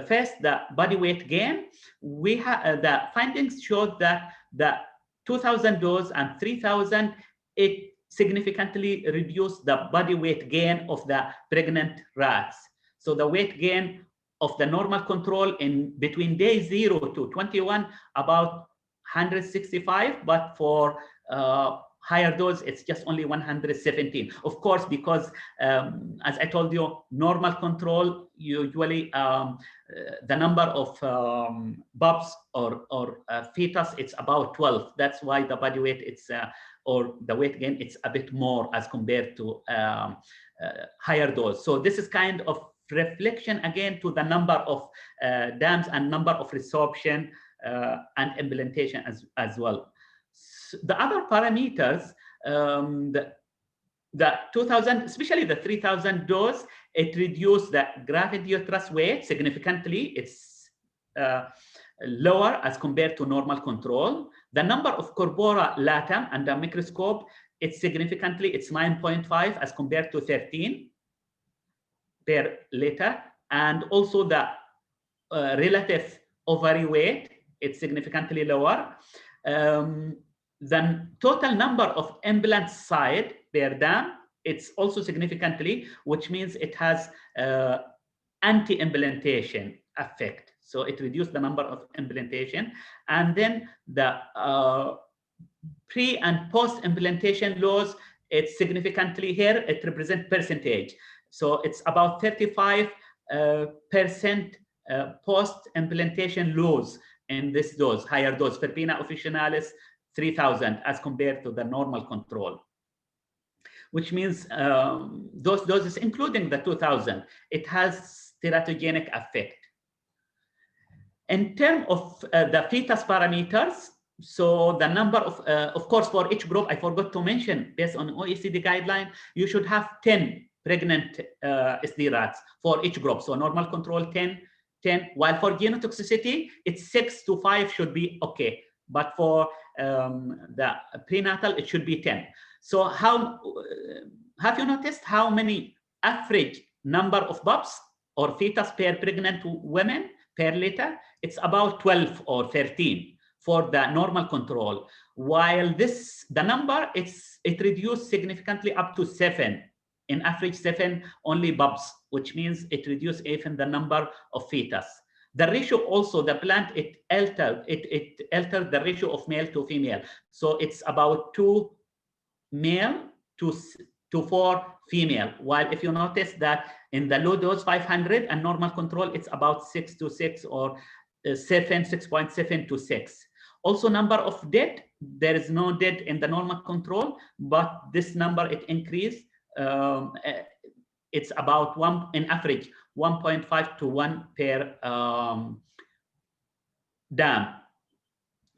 first the body weight gain, we have the findings showed that the 2,000 dose and 3,000, it significantly reduced the body weight gain of the pregnant rats. So the weight gain of the normal control in between day 0 to 21, about 165, but for higher dose, it's just only 117. Of course, because as I told you, normal control, usually the number of pups or fetus, it's about 12. That's why the body weight, it's or the weight gain, it's a bit more as compared to higher dose. So this is kind of reflection again to the number of dams and number of resorption and implantation as well. The other parameters, the 2,000, especially the 3,000 dose, it reduced the gravid uterus weight significantly. It's lower as compared to normal control. The number of corpora latam under a microscope, it's significantly, it's 9.5 as compared to 13 per liter. And also the relative ovary weight, it's significantly lower. The total number of implant site per dam, it's also significantly, which means it has anti-implantation effect. So it reduced the number of implantation. And then the pre and post implantation loss, it's significantly here, it represents percentage. So it's about 35% post implantation loss in this dose, higher dose, Verbena officinalis 3,000 as compared to the normal control, which means those doses, including the 2,000, it has teratogenic effect. In terms of the fetus parameters, so the number of course, for each group, I forgot to mention, based on OECD guideline, you should have 10 pregnant SD rats for each group. So normal control 10, while for genotoxicity, it's 6 to 5 should be okay. But for the prenatal, it should be 10. So how have you noticed how many average number of pups or fetus per pregnant women per litter? It's about 12 or 13 for the normal control, while the number, it reduced significantly up to 7. In average 7 only pups, which means it reduced even the number of fetus. The ratio also, the plant, it altered the ratio of male to female. So it's about 2 male to 4 female. While if you notice that in the low dose 500 and normal control, it's about 6 to 6 or 6.7 to 6. Also, number of dead, there is no dead in the normal control, but this number, it increased. It's about 1 in average 1.5 to 1 per dam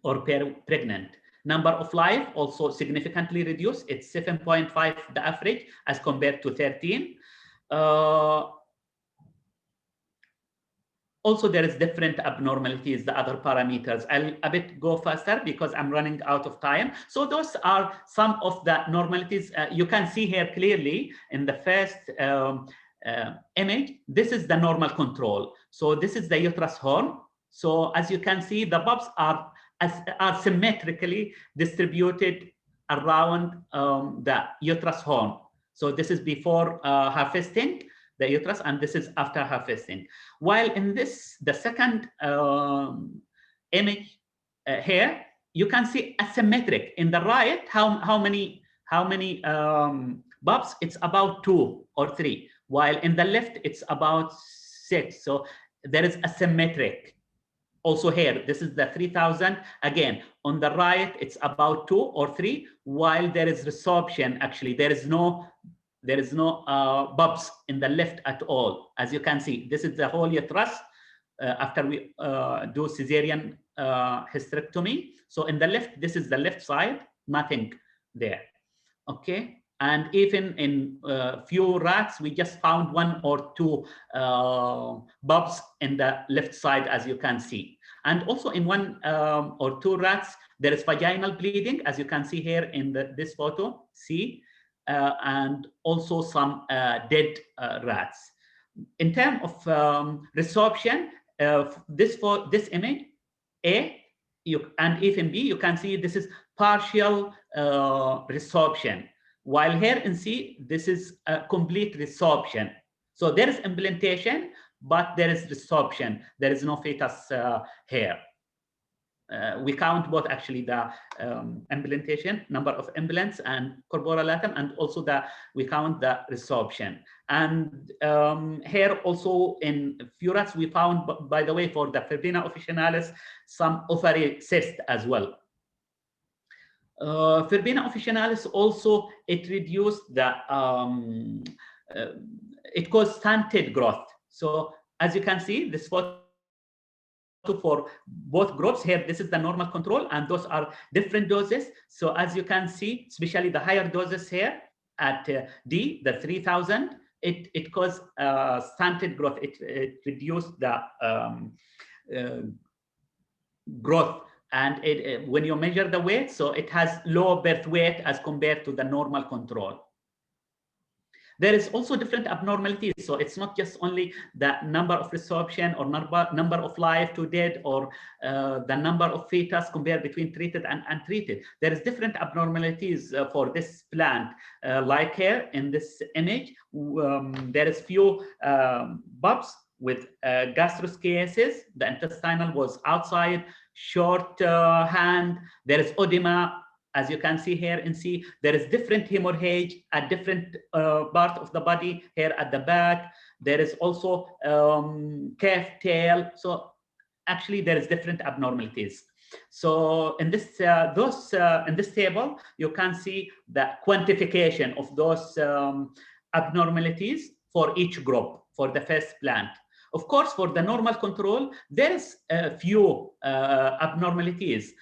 or per pregnant. Number of live also significantly reduced. It's 7.5 the average as compared to 13. Also, there is different abnormalities, the other parameters. I'll a bit go faster because I'm running out of time. So those are some of the normalities. You can see here clearly in the first image, this is the normal control. So this is the uterus horn. So as you can see, the pups are symmetrically distributed around the uterus horn. So this is before harvesting the uterus, and this is after harvesting. While in this, the second image here, you can see asymmetric. In the right, how many pups? It's about 2 or 3. While in the left, it's about 6. So there is asymmetric. Also here, this is the 3,000. Again, on the right, it's about 2 or 3. While there is resorption, actually, there is no bulbs in the left at all. As you can see, this is the whole uterus after we do cesarean hysterectomy. So in the left, this is the left side, nothing there. Okay, and even in few rats, we just found 1 or 2 bulbs in the left side, as you can see. And also in 1 or 2 rats, there is vaginal bleeding, as you can see here in this photo. See. And also some dead rats. In terms of resorption, this image A and even B, you can see this is partial resorption. While here in C, this is a complete resorption. So there is implantation, but there is resorption. There is no fetus here. We count both actually the implantation, number of implants and corporalatum, and also we count the resorption. And here also in few rats, we found, by the way, for the Verbena officinalis, some ovary cyst as well. Verbena officinalis also, it reduced the, it caused stunted growth. So as you can see, this photo for both groups here, this is the normal control, and those are different doses. So as you can see, especially the higher doses here at D, the 3,000, it caused stunted growth. It reduced the growth, and when you measure the weight, so it has low birth weight as compared to the normal control. There is also different abnormalities. So it's not just only the number of resorption or number of live to dead, or the number of fetus compared between treated and untreated. There is different abnormalities for this plant. Like here in this image, there is few bulbs with gastroschiasis. The intestinal was outside, short hand. There is oedema. As you can see here in C, there is different hemorrhage at different part of the body. Here at the back, there is also curved tail. So actually, there is different abnormalities. So in this in this table, you can see the quantification of those abnormalities for each group for the first plant. Of course, for the normal control, there's a few abnormalities.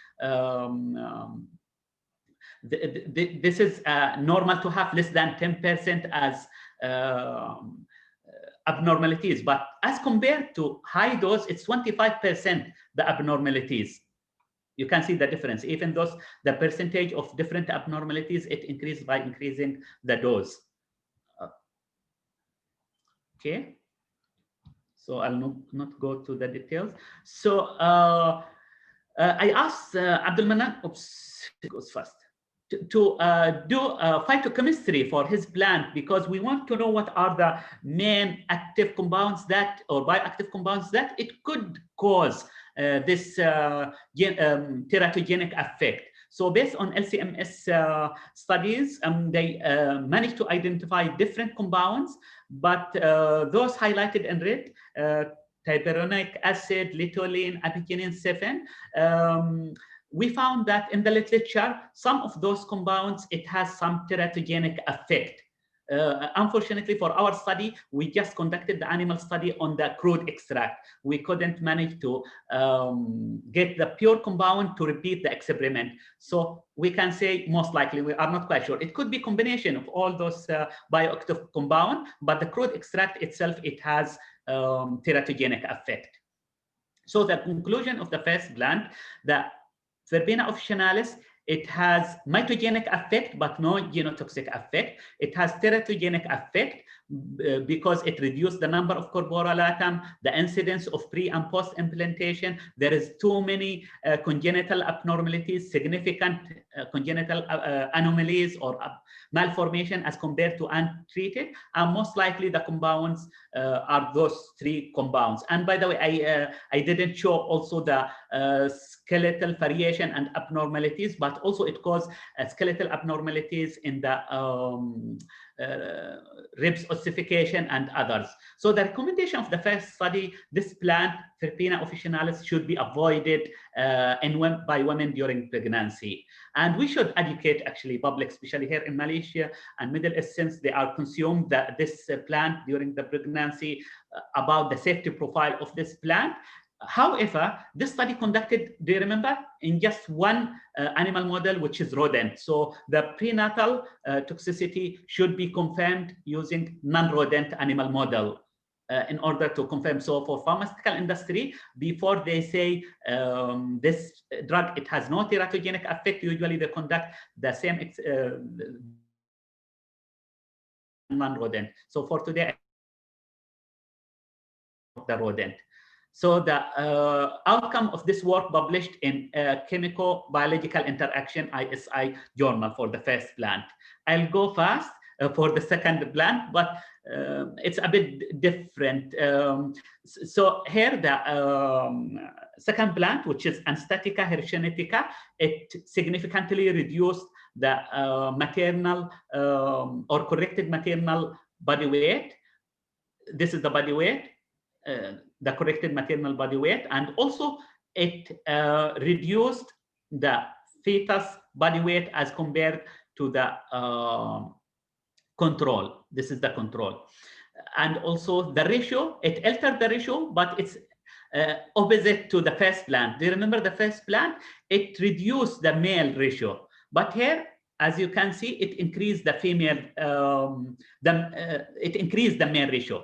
This is normal to have less than 10% as abnormalities, but as compared to high dose, it's 25% the abnormalities. You can see the difference. Even though the percentage of different abnormalities, it increased by increasing the dose. Okay. So I'll not go to the details. So I asked Abdul Manan, oops, it goes fast, to do phytochemistry for his plant, because we want to know what are the main active compounds that, or bioactive compounds that it could cause this teratogenic effect. So based on LCMS studies, they managed to identify different compounds, but those highlighted in red, tiberionic acid, litoline, apigenin 7, we found that in the literature, some of those compounds, it has some teratogenic effect. Unfortunately, for our study, we just conducted the animal study on the crude extract. We couldn't manage to get the pure compound to repeat the experiment. So we can say most likely, we are not quite sure. It could be a combination of all those bioactive compounds, but the crude extract itself, it has teratogenic effect. So the conclusion of the first plant, the Verbena officinalis, it has mitogenic effect, but no genotoxic effect. It has teratogenic effect because it reduced the number of corporal atom, the incidence of pre and post implantation. There is too many congenital abnormalities, significant congenital anomalies or malformation as compared to untreated. And most likely the compounds are those three compounds. And by the way, I didn't show also the skeletal variation and abnormalities, but also it caused skeletal abnormalities in the ribs ossification and others. So the recommendation of the first study, this plant, Verbena officinalis, should be avoided by women during pregnancy. And we should educate actually public, especially here in Malaysia and Middle East, since they are consumed this plant during the pregnancy, about the safety profile of this plant. However, this study conducted, do you remember, in just one animal model, which is rodent. So the prenatal toxicity should be confirmed using non-rodent animal model in order to confirm. So for pharmaceutical industry, before they say this drug, it has no teratogenic effect, usually they conduct the same non-rodent. So for today, the rodent. So the outcome of this work published in Chemical Biological Interaction ISI journal for the first plant. I'll go fast for the second plant, but it's a bit different. So here the second plant, which is Anastatica hierochuntica, it significantly reduced the maternal or corrected maternal body weight. This is the body weight. The corrected maternal body weight, and also it reduced the fetus body weight as compared to the control. This is the control. And also the ratio, it altered the ratio, but it's opposite to the first plant. Do you remember the first plant? It reduced the male ratio, but here, as you can see, it increased the female, it increased the male ratio.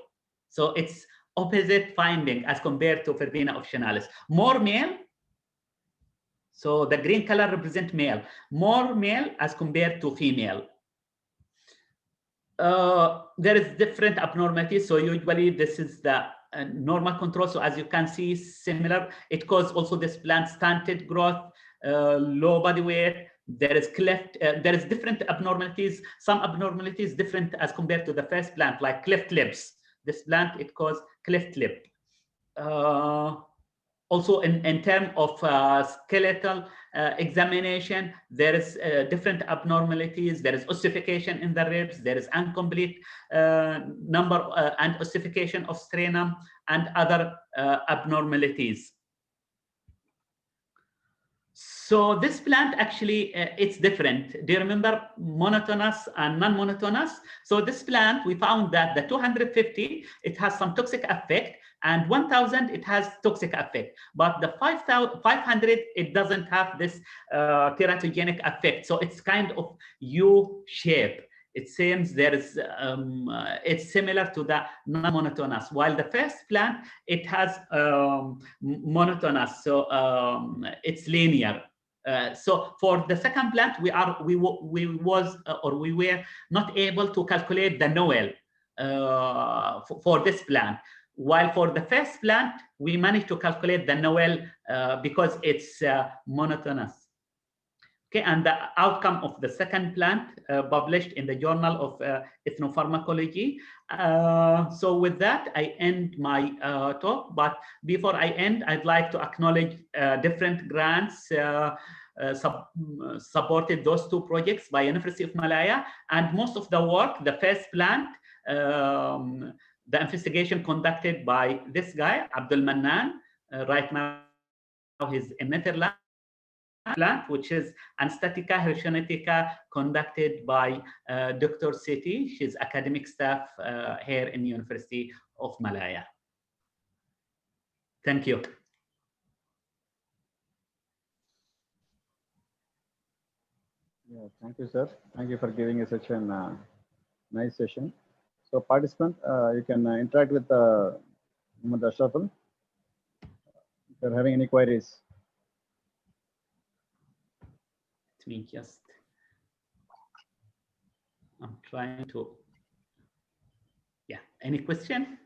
So it's opposite finding as compared to Verbena officinalis. More male, so the green color represents male, more male as compared to female. There is different abnormalities. So usually this is the normal control. So as you can see, similar, it caused also this plant stunted growth, low body weight. There is cleft, there is different abnormalities. Some abnormalities different as compared to the first plant, like cleft lips. This plant, it caused cleft lip. Also in terms of skeletal examination, there is different abnormalities. There is ossification in the ribs. There is incomplete number and ossification of sternum and other abnormalities. So this plant actually, it's different. Do you remember monotonous and non-monotonous? So this plant, we found that the 250, it has some toxic effect, and 1000, it has toxic effect. But the 500, it doesn't have this teratogenic effect. So it's kind of U shape. It seems there is, it's similar to the non-monotonous, while the first plant, it has monotonous, so it's linear. So for the second plant, we were not able to calculate the Noel for this plant. While for the first plant, we managed to calculate the Noel because it's monotonous. Okay, and the outcome of the second plant published in the Journal of Ethnopharmacology. So with that, I end my talk. But before I end, I'd like to acknowledge different grants supported those two projects by University of Malaya. And most of the work, the first plant, the investigation conducted by this guy, Abdul Mannan. Right now, he's in Netherlands. Plant, which is Anastatica, hierochuntica, conducted by Dr. Seti. She's academic staff here in the University of Malaya. Thank you. Yeah, thank you, sir. Thank you for giving us such a nice session. So, participant, you can interact with Muhammad Ashraful if you're having any queries. Let me just, I'm trying to, yeah, any question?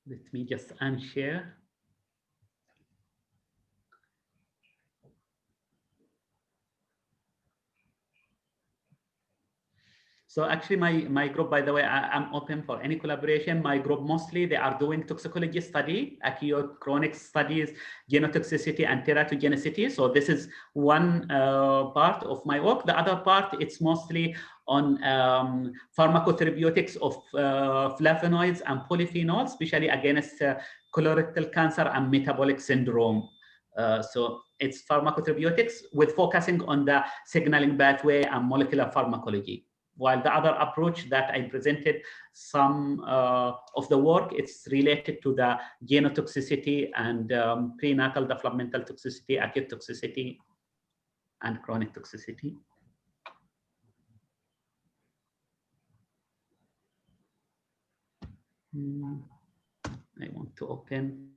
Let me just unshare. So actually my group, by the way, I'm open for any collaboration. My group, mostly they are doing toxicology study, acute chronic studies, genotoxicity and teratogenicity. So this is one part of my work. The other part, it's mostly on pharmacotherapeutics of flavonoids and polyphenols, especially against colorectal cancer and metabolic syndrome. So it's pharmacotherapeutics with focusing on the signaling pathway and molecular pharmacology. While the other approach that I presented, some of the work, it's related to the genotoxicity and prenatal developmental toxicity, acute toxicity, and chronic toxicity. I want to open.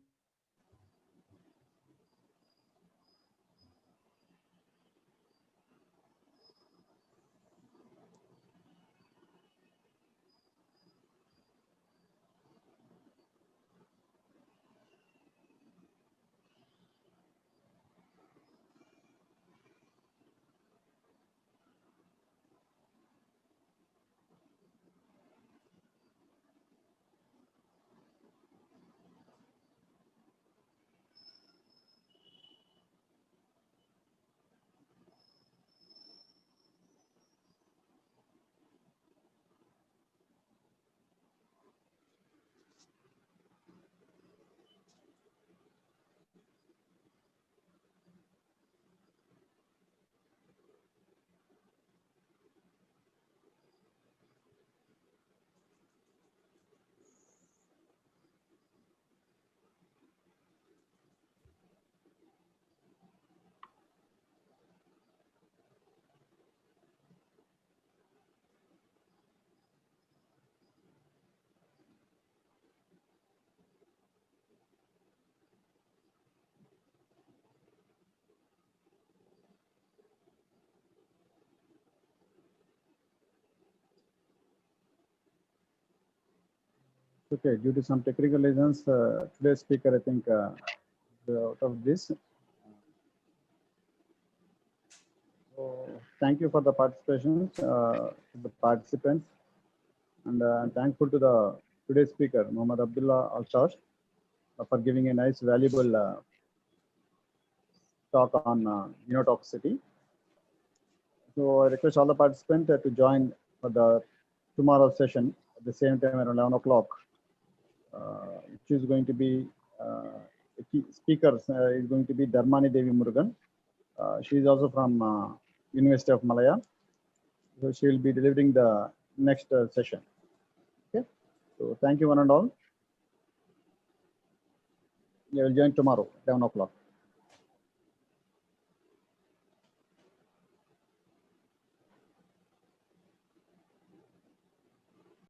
Okay, due to some technical reasons, today's speaker, I think, out of this. So thank you for the participation, the participants, and I'm thankful to today's speaker, Muhammad Abdullah Al-Shash, for giving a nice, valuable talk on genotoxicity. So I request all the participants to join for the tomorrow's session at the same time around 11 o'clock, which is going to be key speaker is going to be Dharmani Devi Murugan. She is also from University of Malaya. So she will be delivering the next session. Okay. So thank you one and all. You will join tomorrow, 11 o'clock.